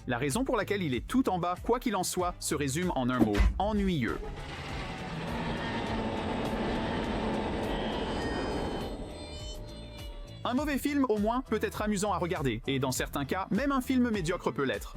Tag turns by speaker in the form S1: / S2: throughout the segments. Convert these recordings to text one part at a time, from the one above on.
S1: La raison pour laquelle il est tout en bas, quoi qu'il en soit, se résume en un mot: ennuyeux. Un mauvais film, au moins, peut être amusant à regarder, et dans certains cas, même un film médiocre peut l'être.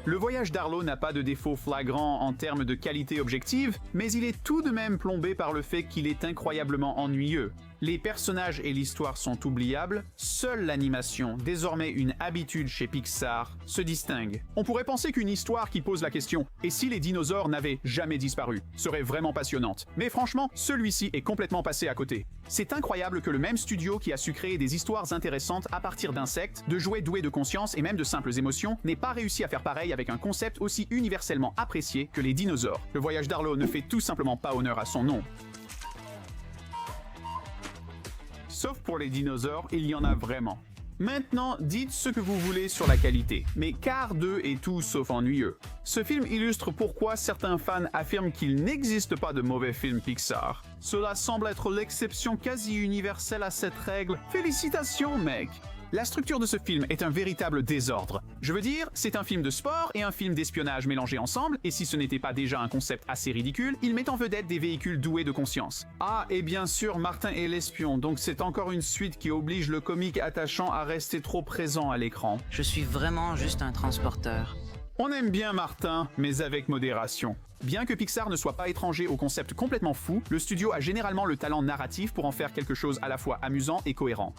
S1: Le voyage d'Arlo n'a pas de défaut flagrant en termes de qualité objective, mais il est tout de même plombé par le fait qu'il est incroyablement ennuyeux. Les personnages et l'histoire sont oubliables, seule l'animation, désormais une habitude chez Pixar, se distingue. On pourrait penser qu'une histoire qui pose la question « Et si les dinosaures n'avaient jamais disparu ?» serait vraiment passionnante. Mais franchement, celui-ci est complètement passé à côté. C'est incroyable que le même studio qui a su créer des histoires intéressantes à partir d'insectes, de jouets doués de conscience et même de simples émotions, n'ait pas réussi à faire pareil avec un concept aussi universellement apprécié que les dinosaures. Le voyage d'Arlo ne fait tout simplement pas honneur à son nom. Sauf pour les dinosaures, il y en a vraiment. Maintenant, dites ce que vous voulez sur la qualité, mais Cars 2 est tout sauf ennuyeux. Ce film illustre pourquoi certains fans affirment qu'il n'existe pas de mauvais films Pixar. Cela semble être l'exception quasi universelle à cette règle. Félicitations, mec! La structure de ce film est un véritable désordre. Je veux dire, c'est un film de sport et un film d'espionnage mélangés ensemble, et si ce n'était pas déjà un concept assez ridicule, il met en vedette des véhicules doués de conscience. Ah, et bien sûr, Martin est l'espion, donc c'est encore une suite qui oblige le comique attachant à rester trop présent à l'écran.
S2: Je suis vraiment juste un transporteur.
S1: On aime bien Martin, mais avec modération. Bien que Pixar ne soit pas étranger au concept complètement fou, le studio a généralement le talent narratif pour en faire quelque chose à la fois amusant et cohérent.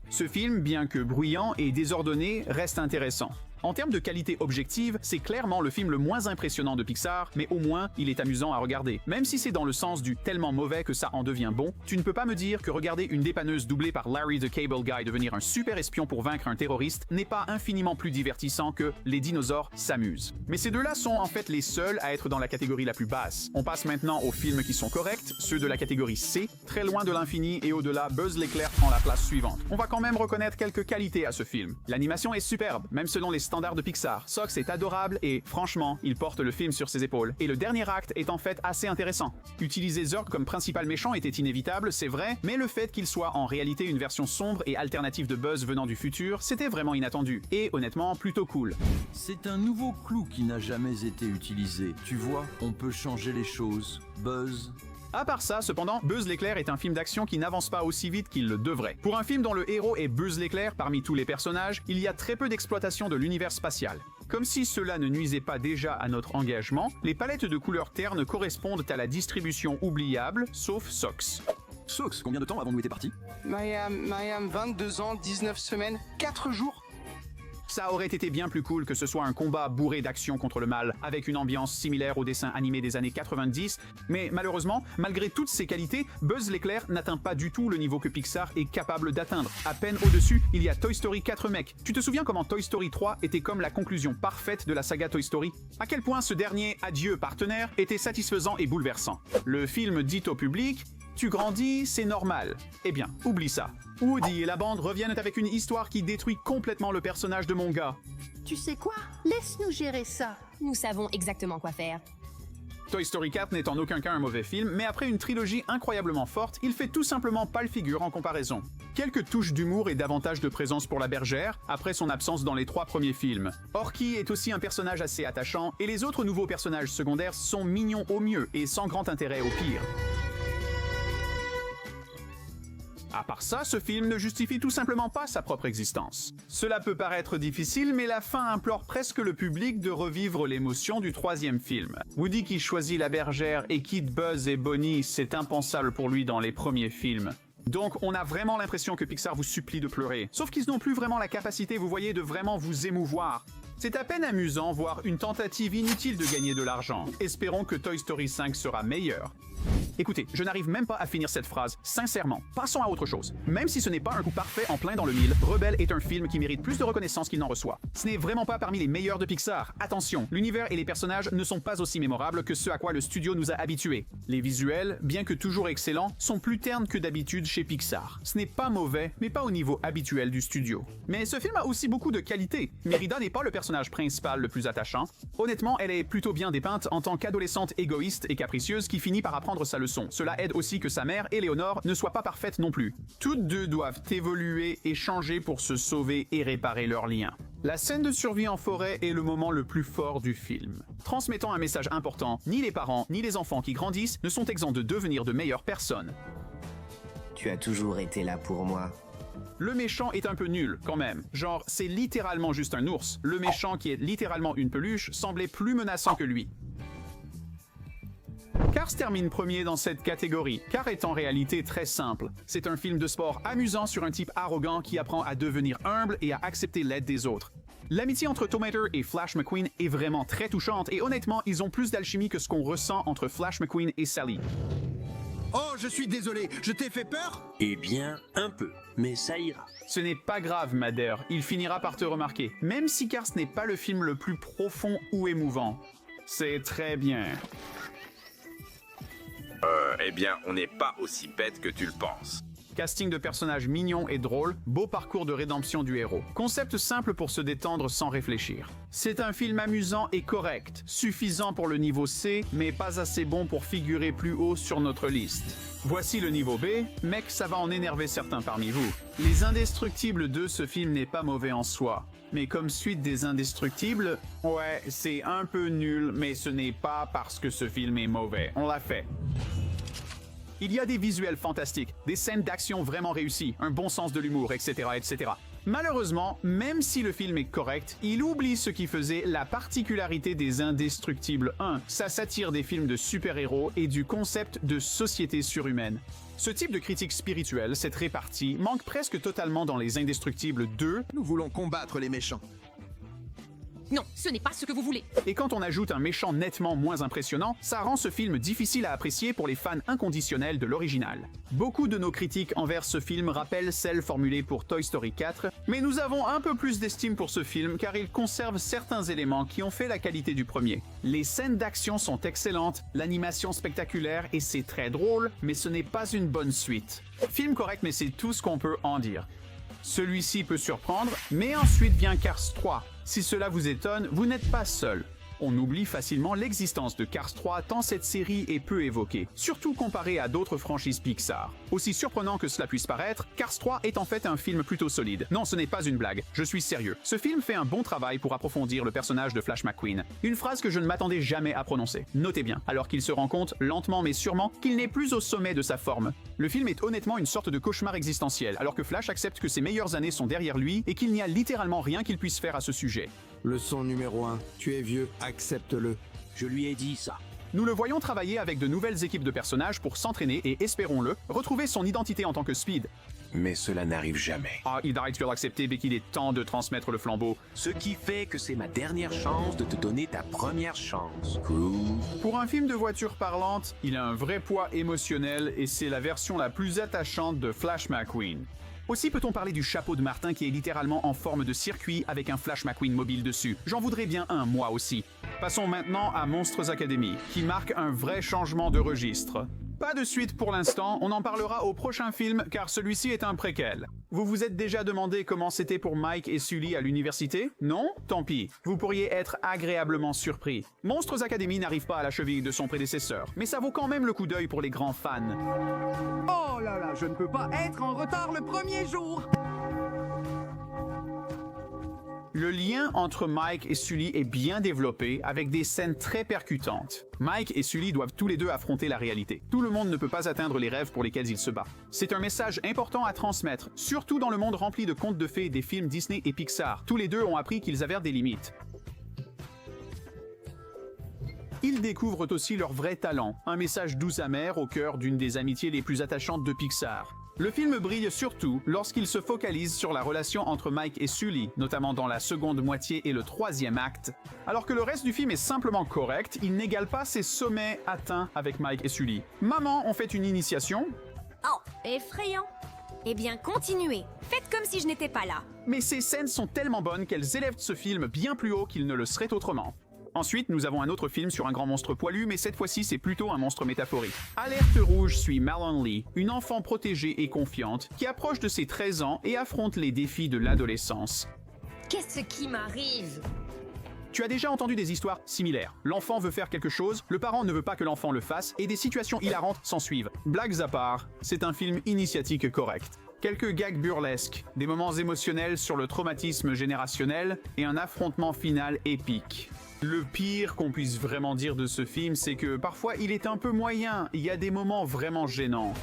S1: Ce film, bien que bruyant et désordonné, reste intéressant. En termes de qualité objective, c'est clairement le film le moins impressionnant de Pixar, mais au moins, il est amusant à regarder. Même si c'est dans le sens du tellement mauvais que ça en devient bon, tu ne peux pas me dire que regarder une dépanneuse doublée par Larry the Cable Guy devenir un super espion pour vaincre un terroriste n'est pas infiniment plus divertissant que Les dinosaures s'amusent. Mais ces deux-là sont en fait les seuls à être dans la catégorie la plus basse. On passe maintenant aux films qui sont corrects, ceux de la catégorie C, très loin de l'infini et au-delà, Buzz l'éclair prend la place suivante. On va quand même reconnaître quelques qualités à ce film. L'animation est superbe, même selon les standards de Pixar. Sox est adorable et, franchement, il porte le film sur ses épaules. Et le dernier acte est en fait assez intéressant. Utiliser Zurg comme principal méchant était inévitable, c'est vrai, mais le fait qu'il soit en réalité une version sombre et alternative de Buzz venant du futur, c'était vraiment inattendu. Et honnêtement, plutôt cool.
S3: C'est un nouveau clou qui n'a jamais été utilisé. Tu vois, on peut changer les choses. Buzz...
S1: À part ça, cependant, Buzz l'éclair est un film d'action qui n'avance pas aussi vite qu'il le devrait. Pour un film dont le héros est Buzz l'éclair parmi tous les personnages, il y a très peu d'exploitation de l'univers spatial. Comme si cela ne nuisait pas déjà à notre engagement, les palettes de couleurs ternes correspondent à la distribution oubliable, sauf Sox.
S3: Sox, combien de temps avons-nous été partis?
S4: Mayam, 22 ans, 19 semaines, 4 jours.
S1: Ça aurait été bien plus cool que ce soit un combat bourré d'action contre le mal, avec une ambiance similaire aux dessins animés des années 90, mais malheureusement, malgré toutes ces qualités, Buzz l'éclair n'atteint pas du tout le niveau que Pixar est capable d'atteindre. À peine au-dessus, il y a Toy Story 4 mec. Tu te souviens comment Toy Story 3 était comme la conclusion parfaite de la saga Toy Story? À quel point ce dernier adieu partenaire était satisfaisant et bouleversant. Le film dit au public: tu grandis, c'est normal. Eh bien, oublie ça. Woody et la bande reviennent avec une histoire qui détruit complètement le personnage de mon gars.
S5: Tu sais quoi? Laisse-nous gérer ça.
S6: Nous savons exactement quoi faire.
S1: Toy Story 4 n'est en aucun cas un mauvais film, mais après une trilogie incroyablement forte, il fait tout simplement pas le figure en comparaison. Quelques touches d'humour et davantage de présence pour la bergère, après son absence dans les 3 premiers films. Orky est aussi un personnage assez attachant, et les autres nouveaux personnages secondaires sont mignons au mieux et sans grand intérêt au pire. À part ça, ce film ne justifie tout simplement pas sa propre existence. Cela peut paraître difficile, mais la fin implore presque le public de revivre l'émotion du 3e film. Woody qui choisit la bergère et quitte Buzz et Bonnie, c'est impensable pour lui dans les premiers films. Donc on a vraiment l'impression que Pixar vous supplie de pleurer. Sauf qu'ils n'ont plus vraiment la capacité, vous voyez, de vraiment vous émouvoir. C'est à peine amusant, voire une tentative inutile de gagner de l'argent. Espérons que Toy Story 5 sera meilleur. Écoutez, je n'arrive même pas à finir cette phrase. Sincèrement, passons à autre chose. Même si ce n'est pas un coup parfait en plein dans le mille, Rebelle est un film qui mérite plus de reconnaissance qu'il n'en reçoit. Ce n'est vraiment pas parmi les meilleurs de Pixar. Attention, l'univers et les personnages ne sont pas aussi mémorables que ce à quoi le studio nous a habitués. Les visuels, bien que toujours excellents, sont plus ternes que d'habitude chez Pixar. Ce n'est pas mauvais, mais pas au niveau habituel du studio. Mais ce film a aussi beaucoup de qualités. Mérida n'est pas le personnage principal le plus attachant. Honnêtement, elle est plutôt bien dépeinte en tant qu'adolescente égoïste et capricieuse qui finit par apprendre sa leçon leçon. Cela aide aussi que sa mère, Éléonore, ne soit pas parfaite non plus. Toutes deux doivent évoluer et changer pour se sauver et réparer leurs liens. La scène de survie en forêt est le moment le plus fort du film. Transmettant un message important, ni les parents ni les enfants qui grandissent ne sont exempts de devenir de meilleures personnes.
S7: Tu as toujours été là pour moi.
S1: Le méchant est un peu nul, quand même. Genre, c'est littéralement juste un ours. Le méchant, qui est littéralement une peluche, semblait plus menaçant que lui. Cars termine premier dans cette catégorie. Cars est en réalité très simple. C'est un film de sport amusant sur un type arrogant qui apprend à devenir humble et à accepter l'aide des autres. L'amitié entre Tow Mater et Flash McQueen est vraiment très touchante et honnêtement, ils ont plus d'alchimie que ce qu'on ressent entre Flash McQueen et Sally.
S8: Oh, je suis désolé, je t'ai fait peur?
S9: Eh bien, un peu, mais ça ira.
S1: Ce n'est pas grave, Madder, il finira par te remarquer, même si Cars n'est pas le film le plus profond ou émouvant. C'est très bien.
S10: Eh bien, on n'est pas aussi bête que tu le penses.
S1: Casting de personnages mignons et drôles, beau parcours de rédemption du héros. Concept simple pour se détendre sans réfléchir. C'est un film amusant et correct, suffisant pour le niveau C, mais pas assez bon pour figurer plus haut sur notre liste. Voici le niveau B, mec, ça va en énerver certains parmi vous. Les Indestructibles 2, ce film n'est pas mauvais en soi. Mais comme suite des Indestructibles, ouais, c'est un peu nul, mais ce n'est pas parce que ce film est mauvais. On l'a fait. Il y a des visuels fantastiques, des scènes d'action vraiment réussies, un bon sens de l'humour, etc., etc. Malheureusement, même si le film est correct, il oublie ce qui faisait la particularité des Indestructibles 1, sa satire des films de super-héros et du concept de société surhumaine. Ce type de critique spirituelle, cette répartie, manque presque totalement dans les Indestructibles 2.
S8: Nous voulons combattre les méchants.
S6: Non, ce n'est pas ce que vous voulez.
S1: Et quand on ajoute un méchant nettement moins impressionnant, ça rend ce film difficile à apprécier pour les fans inconditionnels de l'original. Beaucoup de nos critiques envers ce film rappellent celles formulées pour Toy Story 4, mais nous avons un peu plus d'estime pour ce film car il conserve certains éléments qui ont fait la qualité du premier. Les scènes d'action sont excellentes, l'animation spectaculaire et c'est très drôle, mais ce n'est pas une bonne suite. Film correct, mais c'est tout ce qu'on peut en dire. Celui-ci peut surprendre, mais ensuite vient Cars 3. Si cela vous étonne, vous n'êtes pas seul. On oublie facilement l'existence de Cars 3 tant cette série est peu évoquée, surtout comparée à d'autres franchises Pixar. Aussi surprenant que cela puisse paraître, Cars 3 est en fait un film plutôt solide. Non, ce n'est pas une blague, je suis sérieux. Ce film fait un bon travail pour approfondir le personnage de Flash McQueen. Une phrase que je ne m'attendais jamais à prononcer. Notez bien, alors qu'il se rend compte, lentement mais sûrement, qu'il n'est plus au sommet de sa forme. Le film est honnêtement une sorte de cauchemar existentiel, alors que Flash accepte que ses meilleures années sont derrière lui et qu'il n'y a littéralement rien qu'il puisse faire à ce sujet.
S8: Leçon numéro 1, tu es vieux, accepte-le.
S9: Je lui ai dit ça.
S1: Nous le voyons travailler avec de nouvelles équipes de personnages pour s'entraîner et, espérons-le, retrouver son identité en tant que Speed.
S10: Mais cela n'arrive jamais.
S1: Ah, il arrête de l'accepter dès qu'il est temps de transmettre le flambeau.
S9: Ce qui fait que c'est ma dernière chance de te donner ta première chance, Crew.
S1: Pour un film de voiture parlante, il a un vrai poids émotionnel et c'est la version la plus attachante de Flash McQueen. Aussi peut-on parler du chapeau de Martin qui est littéralement en forme de circuit avec un Flash McQueen mobile dessus. J'en voudrais bien un, moi aussi. Passons maintenant à Monsters Academy, qui marque un vrai changement de registre. Pas de suite pour l'instant, on en parlera au prochain film car celui-ci est un préquel. Vous vous êtes déjà demandé comment c'était pour Mike et Sully à l'université? Non? Tant pis. Vous pourriez être agréablement surpris. Monsters Academy n'arrive pas à la cheville de son prédécesseur, mais ça vaut quand même le coup d'œil pour les grands fans.
S11: Oh là là, je ne peux pas être en retard le premier jour!
S1: Le lien entre Mike et Sully est bien développé avec des scènes très percutantes. Mike et Sully doivent tous les deux affronter la réalité. Tout le monde ne peut pas atteindre les rêves pour lesquels ils se battent. C'est un message important à transmettre, surtout dans le monde rempli de contes de fées des films Disney et Pixar. Tous les deux ont appris qu'ils avaient des limites. Ils découvrent aussi leur vrai talent, un message doux amer au cœur d'une des amitiés les plus attachantes de Pixar. Le film brille surtout lorsqu'il se focalise sur la relation entre Mike et Sully, notamment dans la seconde moitié et le troisième acte. Alors que le reste du film est simplement correct, il n'égale pas ses sommets atteints avec Mike et Sully. Maman, on fait une initiation?
S12: Oh, effrayant. Eh bien, continuez. Faites comme si je n'étais pas là.
S1: Mais ces scènes sont tellement bonnes qu'elles élèvent ce film bien plus haut qu'il ne le serait autrement. Ensuite, nous avons un autre film sur un grand monstre poilu, mais cette fois-ci, c'est plutôt un monstre métaphorique. Alerte rouge suit Malon Lee, une enfant protégée et confiante, qui approche de ses 13 ans et affronte les défis de l'adolescence.
S12: Qu'est-ce qui m'arrive?
S1: Tu as déjà entendu des histoires similaires. L'enfant veut faire quelque chose, le parent ne veut pas que l'enfant le fasse, et des situations hilarantes s'ensuivent. Blagues à part, c'est un film initiatique correct. Quelques gags burlesques, des moments émotionnels sur le traumatisme générationnel et un affrontement final épique. Le pire qu'on puisse vraiment dire de ce film, c'est que parfois il est un peu moyen, il y a des moments vraiment gênants.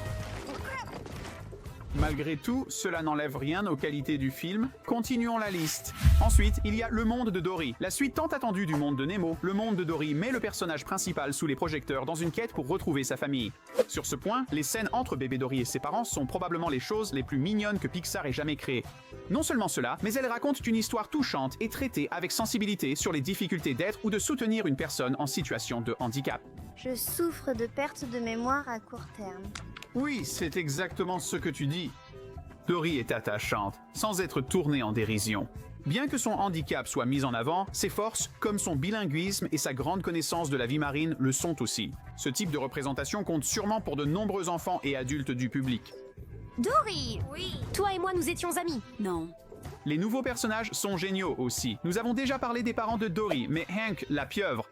S1: Malgré tout, cela n'enlève rien aux qualités du film. Continuons la liste. Ensuite, il y a Le Monde de Dory. La suite tant attendue du monde de Nemo, Le Monde de Dory met le personnage principal sous les projecteurs dans une quête pour retrouver sa famille. Sur ce point, les scènes entre bébé Dory et ses parents sont probablement les choses les plus mignonnes que Pixar ait jamais créées. Non seulement cela, mais elles racontent une histoire touchante et traitée avec sensibilité sur les difficultés d'être ou de soutenir une personne en situation de handicap.
S13: Je souffre de perte de mémoire à court terme.
S1: Oui, c'est exactement ce que tu dis. Dory est attachante, sans être tournée en dérision. Bien que son handicap soit mis en avant, ses forces, comme son bilinguisme et sa grande connaissance de la vie marine, le sont aussi. Ce type de représentation compte sûrement pour de nombreux enfants et adultes du public.
S12: Dory! Oui. Toi et moi, nous étions amis.
S2: Non.
S1: Les nouveaux personnages sont géniaux aussi. Nous avons déjà parlé des parents de Dory, mais Hank, la pieuvre,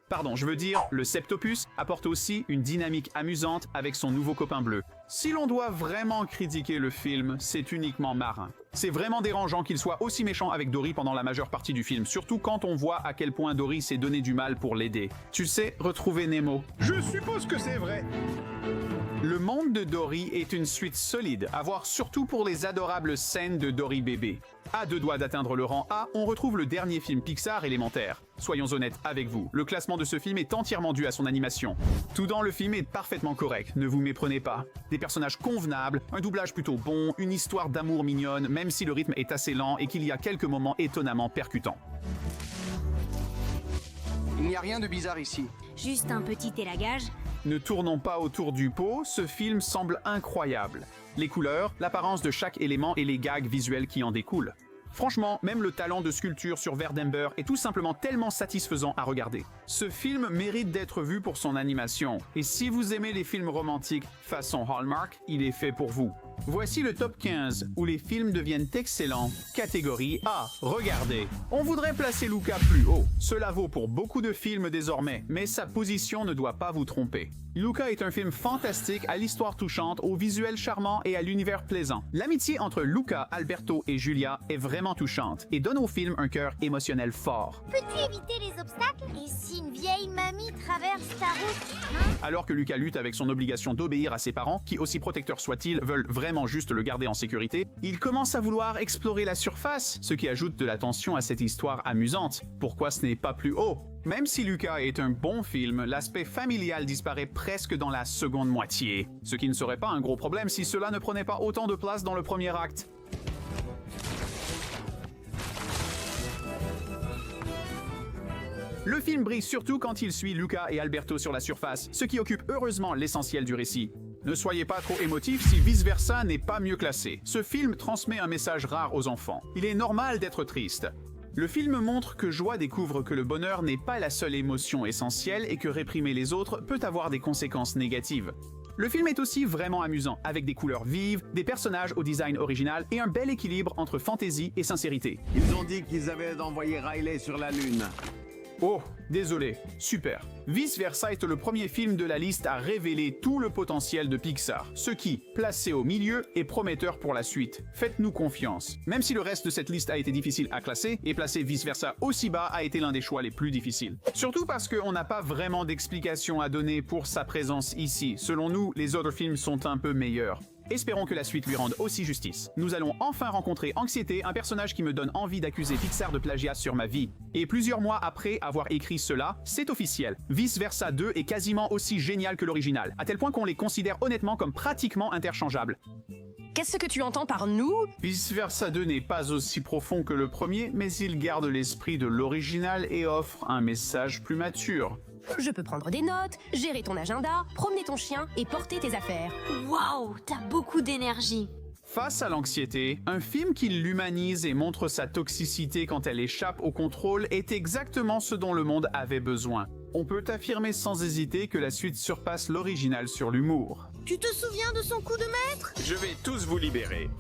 S1: le septopus, apporte aussi une dynamique amusante avec son nouveau copain bleu. Si l'on doit vraiment critiquer le film, c'est uniquement Marin. C'est vraiment dérangeant qu'il soit aussi méchant avec Dory pendant la majeure partie du film, surtout quand on voit à quel point Dory s'est donné du mal pour l'aider. Tu sais, retrouver Nemo.
S8: Je suppose que c'est vrai.
S1: Le Monde de Dory est une suite solide, à voir surtout pour les adorables scènes de Dory bébé. À 2 doigts d'atteindre le rang A, on retrouve le dernier film Pixar élémentaire. Soyons honnêtes avec vous, le classement de ce film est entièrement dû à son animation. Tout dans le film est parfaitement correct, ne vous méprenez pas. Des personnages convenables, un doublage plutôt bon, une histoire d'amour mignonne, même si le rythme est assez lent et qu'il y a quelques moments étonnamment percutants.
S4: Il n'y a rien de bizarre ici.
S12: Juste un petit élagage.
S1: Ne tournons pas autour du pot, ce film semble incroyable. Les couleurs, l'apparence de chaque élément et les gags visuels qui en découlent. Franchement, même le talent de sculpture sur verre d'Ember est tout simplement tellement satisfaisant à regarder. Ce film mérite d'être vu pour son animation, et si vous aimez les films romantiques façon Hallmark, il est fait pour vous. Voici le top 15, où les films deviennent excellents. Catégorie A, regardez. On voudrait placer Luca plus haut. Cela vaut pour beaucoup de films désormais, mais sa position ne doit pas vous tromper. Luca est un film fantastique à l'histoire touchante, au visuel charmant et à l'univers plaisant. L'amitié entre Luca, Alberto et Julia est vraiment touchante et donne au film un cœur émotionnel fort.
S13: Peux-tu éviter les obstacles? Et si une vieille mamie traverse ta route?
S1: Alors que Luca lutte avec son obligation d'obéir à ses parents, qui aussi protecteurs soient-ils, veulent vraiment juste le garder en sécurité, il commence à vouloir explorer la surface, ce qui ajoute de la tension à cette histoire amusante. Pourquoi ce n'est pas plus haut? Même si Luca est un bon film, l'aspect familial disparaît presque dans la seconde moitié. Ce qui ne serait pas un gros problème si cela ne prenait pas autant de place dans le premier acte. Le film brille surtout quand il suit Luca et Alberto sur la surface, ce qui occupe heureusement l'essentiel du récit. Ne soyez pas trop émotifs si vice-versa n'est pas mieux classé. Ce film transmet un message rare aux enfants. Il est normal d'être triste. Le film montre que Joie découvre que le bonheur n'est pas la seule émotion essentielle et que réprimer les autres peut avoir des conséquences négatives. Le film est aussi vraiment amusant, avec des couleurs vives, des personnages au design original et un bel équilibre entre fantaisie et sincérité.
S14: Ils ont dit qu'ils avaient envoyé Riley sur la Lune.
S1: Oh, désolé, super. Vice Versa est le premier film de la liste à révéler tout le potentiel de Pixar, ce qui, placé au milieu, est prometteur pour la suite. Faites-nous confiance. Même si le reste de cette liste a été difficile à classer, et placer Vice Versa aussi bas a été l'un des choix les plus difficiles. Surtout parce qu'on n'a pas vraiment d'explication à donner pour sa présence ici. Selon nous, les autres films sont un peu meilleurs. Espérons que la suite lui rende aussi justice. Nous allons enfin rencontrer Anxiété, un personnage qui me donne envie d'accuser Pixar de plagiat sur ma vie. Et plusieurs mois après avoir écrit cela, c'est officiel. Vice Versa 2 est quasiment aussi génial que l'original, à tel point qu'on les considère honnêtement comme pratiquement interchangeables.
S6: Qu'est-ce que tu entends par nous?
S1: Vice Versa 2 n'est pas aussi profond que le premier, mais il garde l'esprit de l'original et offre un message plus mature.
S6: Je peux prendre des notes, gérer ton agenda, promener ton chien et porter tes affaires.
S12: Waouh, t'as beaucoup d'énergie.
S1: Face à l'anxiété, un film qui l'humanise et montre sa toxicité quand elle échappe au contrôle est exactement ce dont le monde avait besoin. On peut affirmer sans hésiter que la suite surpasse l'original sur l'humour.
S13: Tu te souviens de son coup de maître?
S10: Je vais tous vous libérer.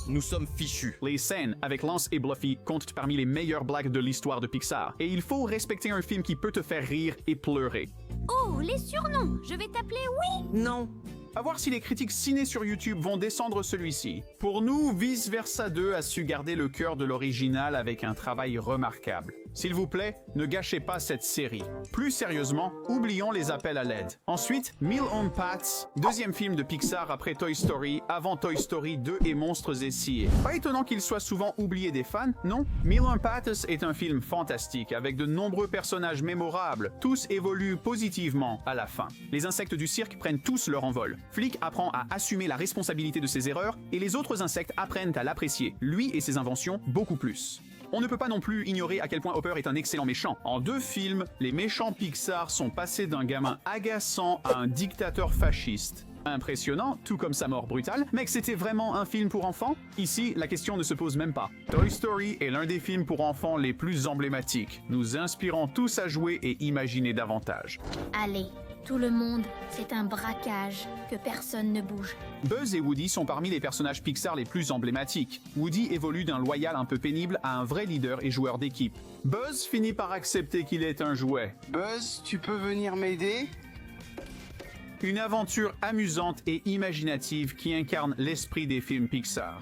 S15: nous sommes fichus.
S1: Les scènes avec Lance et Bluffy comptent parmi les meilleures blagues de l'histoire de Pixar, et il faut respecter un film qui peut te faire rire et pleurer.
S12: Oh, les surnoms. Je vais t'appeler Oui.
S2: Non.
S1: À voir si les critiques ciné sur YouTube vont descendre celui-ci. Pour nous, Vice Versa 2 a su garder le cœur de l'original avec un travail remarquable. S'il vous plaît, ne gâchez pas cette série. Plus sérieusement, oublions les appels à l'aide. Ensuite, Meal on Paths, deuxième film de Pixar après Toy Story, avant Toy Story 2 et Monstres et Sciés. Pas étonnant qu'il soit souvent oublié des fans, non? Meal on Paths est un film fantastique avec de nombreux personnages mémorables. Tous évoluent positivement à la fin. Les insectes du cirque prennent tous leur envol. Flick apprend à assumer la responsabilité de ses erreurs et les autres insectes apprennent à l'apprécier, lui et ses inventions, beaucoup plus. On ne peut pas non plus ignorer à quel point Hopper est un excellent méchant. En 2 films, les méchants Pixar sont passés d'un gamin agaçant à un dictateur fasciste. Impressionnant, tout comme sa mort brutale, mais que c'était vraiment un film pour enfants? Ici, la question ne se pose même pas. Toy Story est l'un des films pour enfants les plus emblématiques, nous inspirant tous à jouer et imaginer davantage.
S13: Allez, tout le monde, c'est un braquage, que personne ne bouge.
S1: Buzz et Woody sont parmi les personnages Pixar les plus emblématiques. Woody évolue d'un loyal un peu pénible à un vrai leader et joueur d'équipe. Buzz finit par accepter qu'il est un jouet.
S4: Buzz, tu peux venir m'aider?
S1: Une aventure amusante et imaginative qui incarne l'esprit des films Pixar.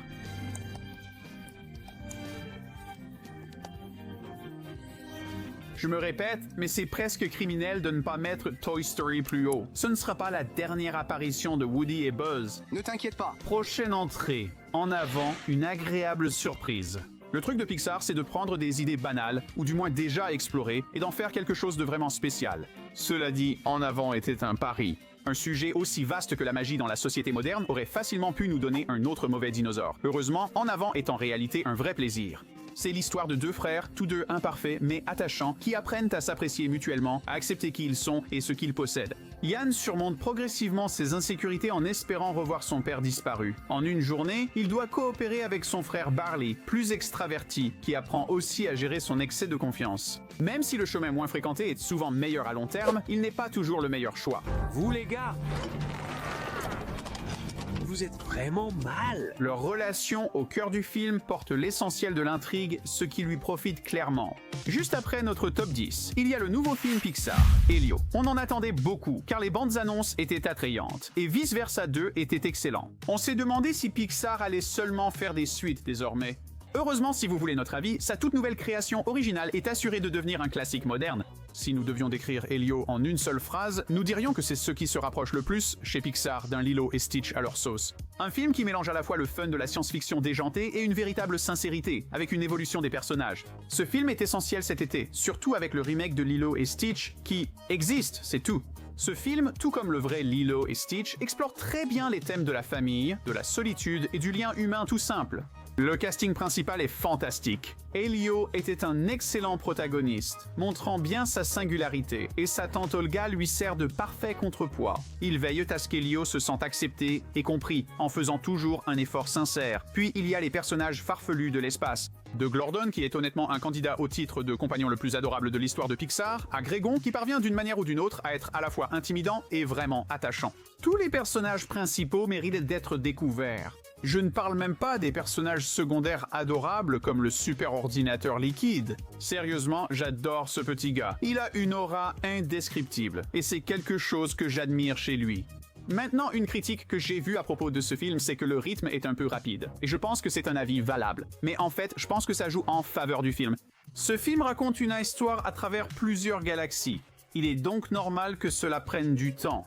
S1: Je me répète, mais c'est presque criminel de ne pas mettre Toy Story plus haut. Ce ne sera pas la dernière apparition de Woody et Buzz.
S4: Ne t'inquiète pas.
S1: Prochaine entrée. En avant, une agréable surprise. Le truc de Pixar, c'est de prendre des idées banales, ou du moins déjà explorées, et d'en faire quelque chose de vraiment spécial. Cela dit, En avant était un pari. Un sujet aussi vaste que la magie dans la société moderne aurait facilement pu nous donner un autre mauvais dinosaure. Heureusement, En avant est en réalité un vrai plaisir. C'est l'histoire de 2 frères, tous 2 imparfaits mais attachants, qui apprennent à s'apprécier mutuellement, à accepter qui ils sont et ce qu'ils possèdent. Yann surmonte progressivement ses insécurités en espérant revoir son père disparu. En une journée, il doit coopérer avec son frère Barley, plus extraverti, qui apprend aussi à gérer son excès de confiance. Même si le chemin moins fréquenté est souvent meilleur à long terme, il n'est pas toujours le meilleur choix.
S9: Vous les gars, vous êtes vraiment mal.
S1: Leur relation au cœur du film porte l'essentiel de l'intrigue, ce qui lui profite clairement. Juste après notre top 10, il y a le nouveau film Pixar, Elio. On en attendait beaucoup, car les bandes annonces étaient attrayantes, et Vice Versa 2 était excellent. On s'est demandé si Pixar allait seulement faire des suites désormais. Heureusement, si vous voulez notre avis, sa toute nouvelle création originale est assurée de devenir un classique moderne. Si nous devions décrire Elio en une seule phrase, nous dirions que c'est ce qui se rapproche le plus, chez Pixar, d'un Lilo et Stitch à leur sauce. Un film qui mélange à la fois le fun de la science-fiction déjantée et une véritable sincérité, avec une évolution des personnages. Ce film est essentiel cet été, surtout avec le remake de Lilo et Stitch, qui existe, c'est tout. Ce film, tout comme le vrai Lilo et Stitch, explore très bien les thèmes de la famille, de la solitude et du lien humain tout simple. Le casting principal est fantastique. Elio était un excellent protagoniste, montrant bien sa singularité, et sa tante Olga lui sert de parfait contrepoids. Ils veillent à ce qu'Elio se sente accepté et compris, en faisant toujours un effort sincère. Puis il y a les personnages farfelus de l'espace. De Glordon, qui est honnêtement un candidat au titre de compagnon le plus adorable de l'histoire de Pixar, à Grégon, qui parvient d'une manière ou d'une autre à être à la fois intimidant et vraiment attachant. Tous les personnages principaux méritent d'être découverts. Je ne parle même pas des personnages secondaires adorables comme le super ordinateur liquide. Sérieusement, j'adore ce petit gars. Il a une aura indescriptible, et c'est quelque chose que j'admire chez lui. Maintenant, une critique que j'ai vue à propos de ce film, c'est que le rythme est un peu rapide. Et je pense que c'est un avis valable. Mais en fait, je pense que ça joue en faveur du film. Ce film raconte une histoire à travers plusieurs galaxies. Il est donc normal que cela prenne du temps.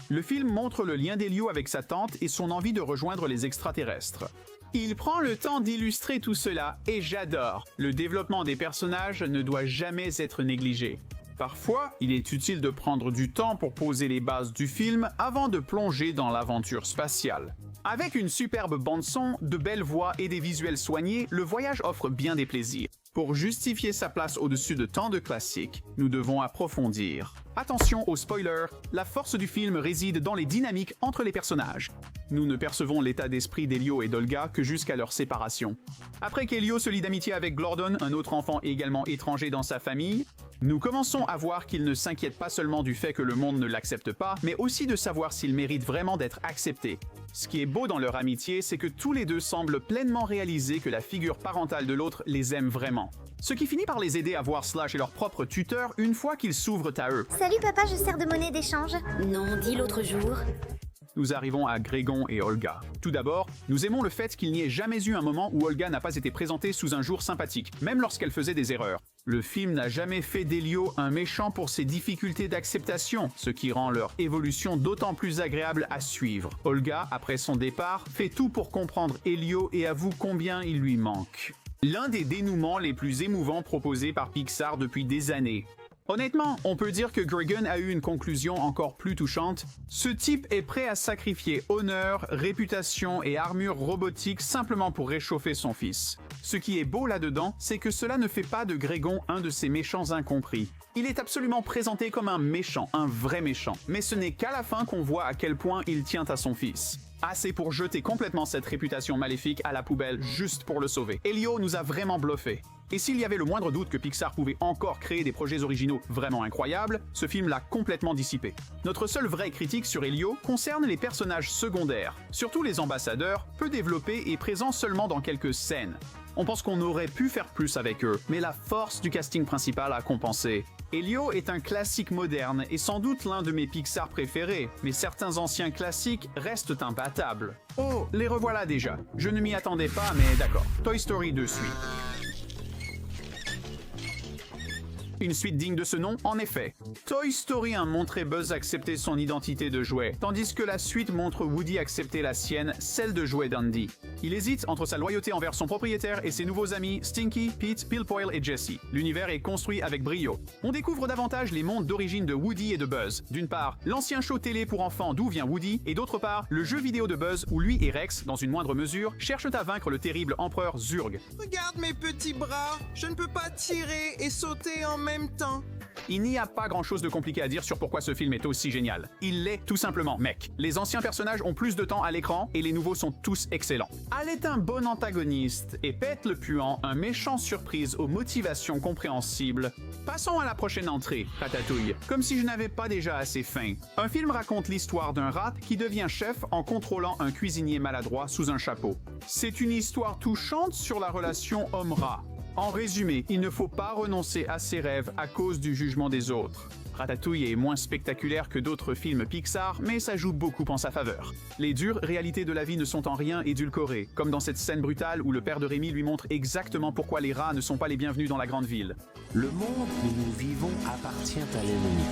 S1: Le film montre le lien d'Elio avec sa tante et son envie de rejoindre les extraterrestres. Il prend le temps d'illustrer tout cela, et j'adore. Le développement des personnages ne doit jamais être négligé. Parfois, il est utile de prendre du temps pour poser les bases du film avant de plonger dans l'aventure spatiale. Avec une superbe bande-son, de belles voix et des visuels soignés, le voyage offre bien des plaisirs. Pour justifier sa place au-dessus de tant de classiques, nous devons approfondir. Attention aux spoilers, la force du film réside dans les dynamiques entre les personnages. Nous ne percevons l'état d'esprit d'Elio et d'Olga que jusqu'à leur séparation. Après qu'Elio se lie d'amitié avec Glordon, un autre enfant également étranger dans sa famille, Nous commençons à voir qu'il ne s'inquiète pas seulement du fait que le monde ne l'accepte pas, mais aussi de savoir s'il mérite vraiment d'être accepté. Ce qui est beau dans leur amitié, c'est que tous les deux semblent pleinement réaliser que la figure parentale de l'autre les aime vraiment. Ce qui finit par les aider à voir Slash et leur propre tuteur une fois qu'ils s'ouvrent à eux.
S13: Salut papa, je sers de monnaie d'échange.
S12: Non, dis l'autre jour.
S1: Nous arrivons à Grégon et Olga. Tout d'abord, nous aimons le fait qu'il n'y ait jamais eu un moment où Olga n'a pas été présentée sous un jour sympathique, même lorsqu'elle faisait des erreurs. Le film n'a jamais fait d'Elio un méchant pour ses difficultés d'acceptation, ce qui rend leur évolution d'autant plus agréable à suivre. Olga, après son départ, fait tout pour comprendre Elio et avoue combien il lui manque. L'un des dénouements les plus émouvants proposés par Pixar depuis des années. Honnêtement, on peut dire que Grégon a eu une conclusion encore plus touchante. Ce type est prêt à sacrifier honneur, réputation et armure robotique simplement pour réchauffer son fils. Ce qui est beau là-dedans, c'est que cela ne fait pas de Grégon un de ces méchants incompris. Il est absolument présenté comme un méchant, un vrai méchant. Mais ce n'est qu'à la fin qu'on voit à quel point il tient à son fils. Assez pour jeter complètement cette réputation maléfique à la poubelle juste pour le sauver. Elio nous a vraiment bluffé. Et s'il y avait le moindre doute que Pixar pouvait encore créer des projets originaux vraiment incroyables, ce film l'a complètement dissipé. Notre seule vraie critique sur Elio concerne les personnages secondaires, surtout les ambassadeurs, peu développés et présents seulement dans quelques scènes. On pense qu'on aurait pu faire plus avec eux, mais la force du casting principal a compensé. Elio est un classique moderne et sans doute l'un de mes Pixar préférés, mais certains anciens classiques restent imbattables. Oh, les revoilà déjà. Je ne m'y attendais pas, mais d'accord. Toy Story 2 suit. Une suite digne de ce nom, en effet. Toy Story 1 montrait Buzz accepter son identité de jouet, tandis que la suite montre Woody accepter la sienne, celle de jouet d'Andy. Il hésite entre sa loyauté envers son propriétaire et ses nouveaux amis Stinky, Pete, Pilfoil et Jessie. L'univers est construit avec brio. On découvre davantage les mondes d'origine de Woody et de Buzz. D'une part, l'ancien show télé pour enfants d'où vient Woody, et d'autre part, le jeu vidéo de Buzz où lui et Rex, dans une moindre mesure, cherchent à vaincre le terrible empereur Zurg.
S11: Regarde mes petits bras, je ne peux pas tirer et sauter en même temps.
S1: Il n'y a pas grand-chose de compliqué à dire sur pourquoi ce film est aussi génial. Il l'est tout simplement, mec. Les anciens personnages ont plus de temps à l'écran et les nouveaux sont tous excellents. Al est un bon antagoniste et Pete le Puant un méchant surprise aux motivations compréhensibles. Passons à la prochaine entrée, Ratatouille, comme si je n'avais pas déjà assez faim. Un film raconte l'histoire d'un rat qui devient chef en contrôlant un cuisinier maladroit sous un chapeau. C'est une histoire touchante sur la relation homme-rat. En résumé, il ne faut pas renoncer à ses rêves à cause du jugement des autres. Ratatouille est moins spectaculaire que d'autres films Pixar, mais ça joue beaucoup en sa faveur. Les dures réalités de la vie ne sont en rien édulcorées, comme dans cette scène brutale où le père de Rémi lui montre exactement pourquoi les rats ne sont pas les bienvenus dans la grande ville.
S9: Le monde où nous vivons appartient à l'ennemi.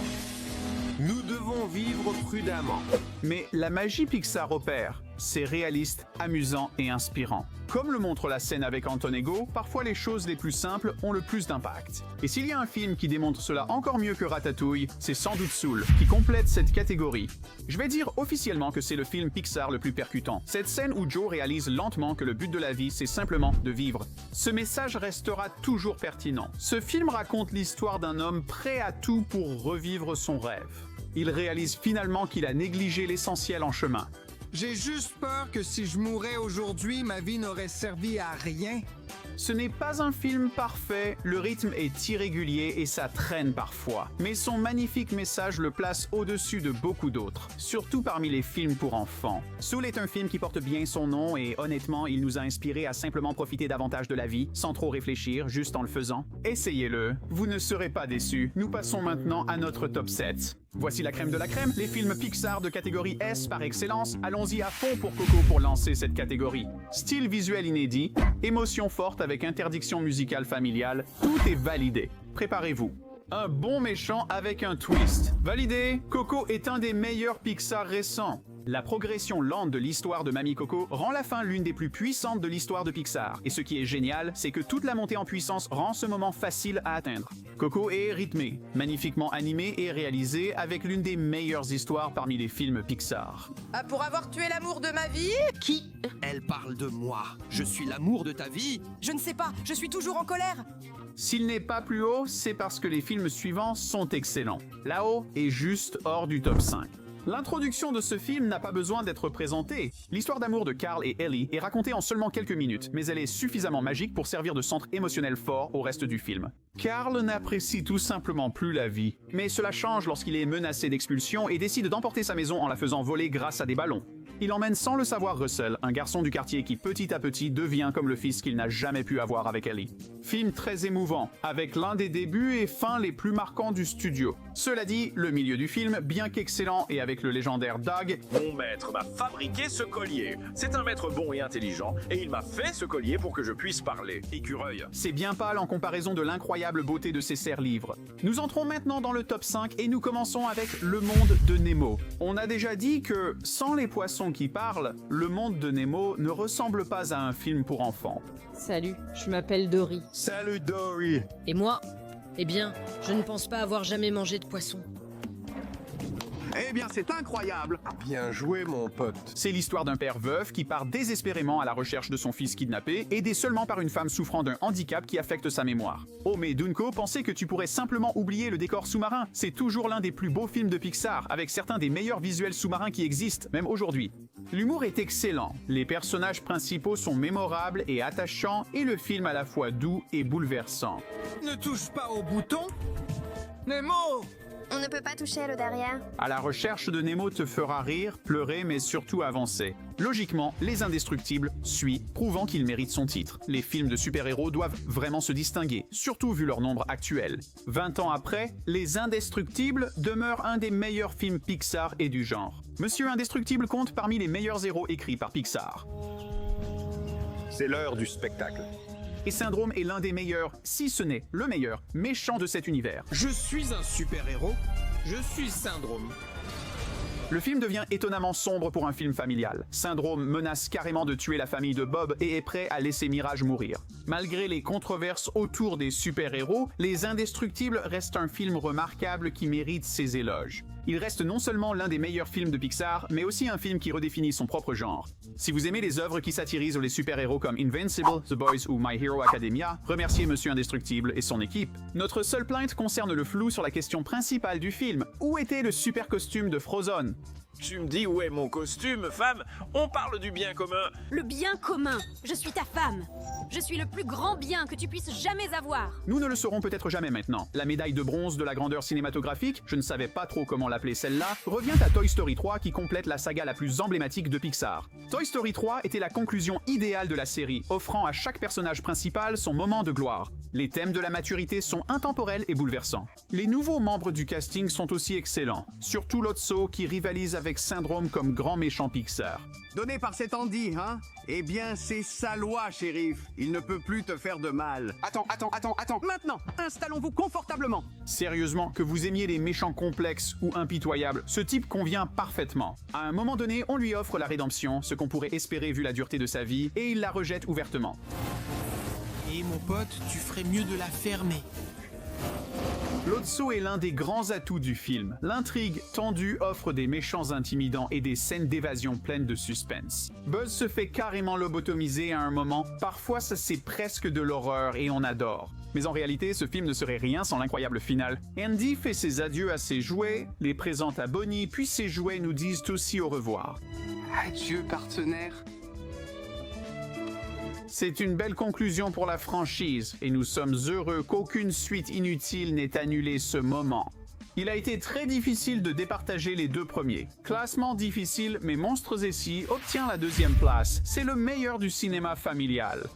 S9: Nous devons vivre prudemment.
S1: Mais la magie Pixar opère. C'est réaliste, amusant et inspirant. Comme le montre la scène avec Anton-Ego, parfois les choses les plus simples ont le plus d'impact. Et s'il y a un film qui démontre cela encore mieux que Ratatouille, c'est sans doute Soul, qui complète cette catégorie. Je vais dire officiellement que c'est le film Pixar le plus percutant. Cette scène où Joe réalise lentement que le but de la vie, c'est simplement de vivre. Ce message restera toujours pertinent. Ce film raconte l'histoire d'un homme prêt à tout pour revivre son rêve. Il réalise finalement qu'il a négligé l'essentiel en chemin.
S11: J'ai juste peur que si je mourais aujourd'hui, ma vie n'aurait servi à rien.
S1: Ce n'est pas un film parfait, le rythme est irrégulier et ça traîne parfois. Mais son magnifique message le place au-dessus de beaucoup d'autres, surtout parmi les films pour enfants. Soul est un film qui porte bien son nom et honnêtement, il nous a inspiré à simplement profiter davantage de la vie, sans trop réfléchir, juste en le faisant. Essayez-le, vous ne serez pas déçus. Nous passons maintenant à notre top 7. Voici la crème de la crème, les films Pixar de catégorie S par excellence. Allons-y à fond pour Coco pour lancer cette catégorie. Style visuel inédit, émotion forte avec interdiction musicale familiale, tout est validé. Préparez-vous. Un bon méchant avec un twist. Validé, Coco est un des meilleurs Pixar récents. La progression lente de l'histoire de Mamie Coco rend la fin l'une des plus puissantes de l'histoire de Pixar. Et ce qui est génial, c'est que toute la montée en puissance rend ce moment facile à atteindre. Coco est rythmé, magnifiquement animé et réalisé avec l'une des meilleures histoires parmi les films Pixar.
S15: Ah, pour avoir tué l'amour de ma vie?
S8: Qui? Elle parle de moi. Je suis l'amour de ta vie.
S15: Je ne sais pas, je suis toujours en colère.
S1: S'il n'est pas plus haut, c'est parce que les films suivants sont excellents. Là-haut est juste hors du top 5. L'introduction de ce film n'a pas besoin d'être présentée. L'histoire d'amour de Carl et Ellie est racontée en seulement quelques minutes, mais elle est suffisamment magique pour servir de centre émotionnel fort au reste du film. Carl n'apprécie tout simplement plus la vie, mais cela change lorsqu'il est menacé d'expulsion et décide d'emporter sa maison en la faisant voler grâce à des ballons. Il emmène sans le savoir Russell, un garçon du quartier qui petit à petit devient comme le fils qu'il n'a jamais pu avoir avec Ellie. Film très émouvant, avec l'un des débuts et fins les plus marquants du studio. Cela dit, le milieu du film, bien qu'excellent et avec le légendaire Doug,
S10: mon maître m'a fabriqué ce collier. C'est un maître bon et intelligent, et il m'a fait ce collier pour que je puisse parler. Écureuil.
S1: C'est bien pâle en comparaison de l'incroyable beauté de ces serre-livres. Nous entrons maintenant dans le top 5 et nous commençons avec Le Monde de Nemo. On a déjà dit que, sans les poissons qui parlent, Le Monde de Nemo ne ressemble pas à un film pour enfants.
S16: Salut, je m'appelle Dory.
S9: Salut Dory.
S16: Et moi? Eh bien, je ne pense pas avoir jamais mangé de poisson.
S11: Eh bien, c'est incroyable!
S9: Bien joué, mon pote.
S1: C'est l'histoire d'un père veuf qui part désespérément à la recherche de son fils kidnappé, aidé seulement par une femme souffrant d'un handicap qui affecte sa mémoire. Oh mais Dunko pensait que tu pourrais simplement oublier le décor sous-marin. C'est toujours l'un des plus beaux films de Pixar, avec certains des meilleurs visuels sous-marins qui existent, même aujourd'hui. L'humour est excellent, les personnages principaux sont mémorables et attachants, et le film à la fois doux et bouleversant.
S8: Ne touche pas au bouton.
S11: Nemo!
S13: On ne peut pas toucher à l'eau derrière.
S1: À la recherche de Nemo te fera rire, pleurer, mais surtout avancer. Logiquement, Les Indestructibles suit, prouvant qu'il mérite son titre. Les films de super-héros doivent vraiment se distinguer, surtout vu leur nombre actuel. 20 ans après, Les Indestructibles demeure un des meilleurs films Pixar et du genre. Monsieur Indestructible compte parmi les meilleurs héros écrits par Pixar.
S9: C'est l'heure du spectacle.
S1: Et Syndrome est l'un des meilleurs, si ce n'est le meilleur, méchant de cet univers.
S8: Je suis un super-héros. Je suis Syndrome.
S1: Le film devient étonnamment sombre pour un film familial. Syndrome menace carrément de tuer la famille de Bob et est prêt à laisser Mirage mourir. Malgré les controverses autour des super-héros, Les Indestructibles reste un film remarquable qui mérite ses éloges. Il reste non seulement l'un des meilleurs films de Pixar, mais aussi un film qui redéfinit son propre genre. Si vous aimez les œuvres qui satirisent les super-héros comme Invincible, The Boys ou My Hero Academia, remerciez Monsieur Indestructible et son équipe. Notre seule plainte concerne le flou sur la question principale du film. Où était le super costume de Frozen?
S10: Tu me dis où est mon costume, femme? On parle du bien commun.
S12: Le bien commun. Je suis ta femme. Je suis le plus grand bien que tu puisses jamais avoir.
S1: Nous ne le saurons peut-être jamais maintenant. La médaille de bronze de la grandeur cinématographique, je ne savais pas trop comment l'appeler celle-là, revient à Toy Story 3 qui complète la saga la plus emblématique de Pixar. Toy Story 3 était la conclusion idéale de la série, offrant à chaque personnage principal son moment de gloire. Les thèmes de la maturité sont intemporels et bouleversants. Les nouveaux membres du casting sont aussi excellents, surtout Lotso qui rivalise avec Syndrome comme grand méchant Pixar.
S11: Donné par cet Andy, hein? Eh bien, c'est sa loi, shérif. Il ne peut plus te faire de mal. Attends. Maintenant, installons-vous confortablement.
S1: Sérieusement, que vous aimiez les méchants complexes ou impitoyables, ce type convient parfaitement. À un moment donné, on lui offre la rédemption, ce qu'on pourrait espérer vu la dureté de sa vie, et il la rejette ouvertement.
S8: Et mon pote, tu ferais mieux de la fermer.
S1: Lotso est l'un des grands atouts du film. L'intrigue tendue offre des méchants intimidants et des scènes d'évasion pleines de suspense. Buzz se fait carrément lobotomiser à un moment, parfois ça c'est presque de l'horreur et on adore. Mais en réalité, ce film ne serait rien sans l'incroyable finale. Andy fait ses adieux à ses jouets, les présente à Bonnie, puis ses jouets nous disent aussi au revoir.
S4: Adieu, partenaire.
S1: C'est une belle conclusion pour la franchise, et nous sommes heureux qu'aucune suite inutile n'ait annulé ce moment. Il a été très difficile de départager les deux premiers. Classement difficile, mais Monstres et Si obtient la deuxième place. C'est le meilleur du cinéma familial.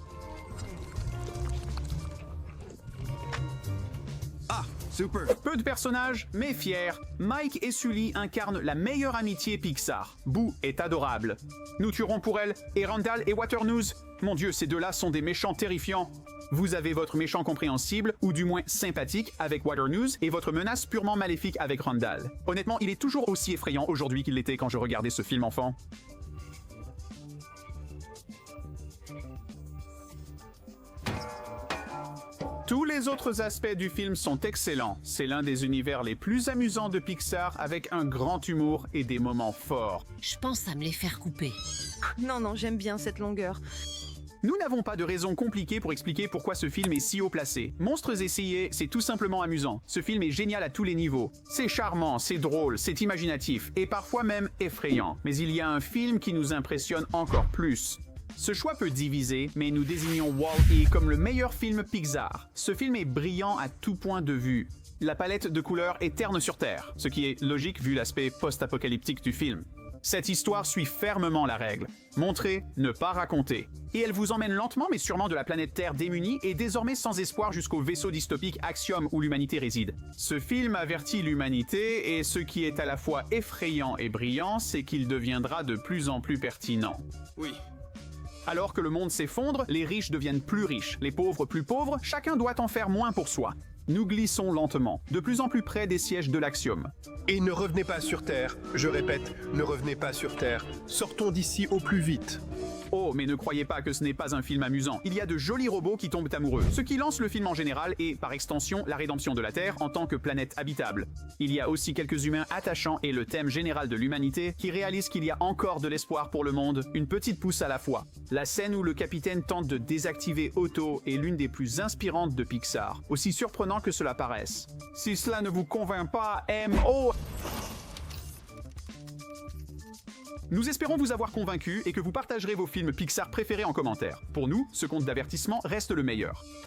S11: Super.
S1: Peu de personnages, mais fiers, Mike et Sully incarnent la meilleure amitié Pixar. Boo est adorable. Nous tuerons pour elle, et Randall et Waternoose. Mon Dieu, ces deux-là sont des méchants terrifiants. Vous avez votre méchant compréhensible, ou du moins sympathique, avec Waternoose, et votre menace purement maléfique avec Randall. Honnêtement, il est toujours aussi effrayant aujourd'hui qu'il l'était quand je regardais ce film enfant. Tous les autres aspects du film sont excellents. C'est l'un des univers les plus amusants de Pixar avec un grand humour et des moments forts.
S16: Je pense à me les faire couper.
S15: Non, j'aime bien cette longueur.
S1: Nous n'avons pas de raison compliquée pour expliquer pourquoi ce film est si haut placé. Monstres essayés, c'est tout simplement amusant. Ce film est génial à tous les niveaux. C'est charmant, c'est drôle, c'est imaginatif et parfois même effrayant. Mais il y a un film qui nous impressionne encore plus. Ce choix peut diviser, mais nous désignons Wall-E comme le meilleur film Pixar. Ce film est brillant à tout point de vue. La palette de couleurs est terne sur Terre, ce qui est logique vu l'aspect post-apocalyptique du film. Cette histoire suit fermement la règle. Montrer, ne pas raconter. Et elle vous emmène lentement mais sûrement de la planète Terre démunie et désormais sans espoir jusqu'au vaisseau dystopique Axiom où l'humanité réside. Ce film avertit l'humanité et ce qui est à la fois effrayant et brillant, c'est qu'il deviendra de plus en plus pertinent.
S10: Oui.
S1: Alors que le monde s'effondre, les riches deviennent plus riches, les pauvres plus pauvres, chacun doit en faire moins pour soi. Nous glissons lentement, de plus en plus près des sièges de l'Axiom.
S9: Et ne revenez pas sur Terre. Je répète, ne revenez pas sur Terre. Sortons d'ici au plus vite.
S1: Oh, mais ne croyez pas que ce n'est pas un film amusant. Il y a de jolis robots qui tombent amoureux, ce qui lance le film en général et, par extension, la rédemption de la Terre en tant que planète habitable. Il y a aussi quelques humains attachants et le thème général de l'humanité qui réalise qu'il y a encore de l'espoir pour le monde, une petite pousse à la fois. La scène où le capitaine tente de désactiver Otto est l'une des plus inspirantes de Pixar, aussi surprenant que cela paraisse. Si cela ne vous convainc pas, M.O. Nous espérons vous avoir convaincu et que vous partagerez vos films Pixar préférés en commentaire. Pour nous, ce conte d'avertissement reste le meilleur.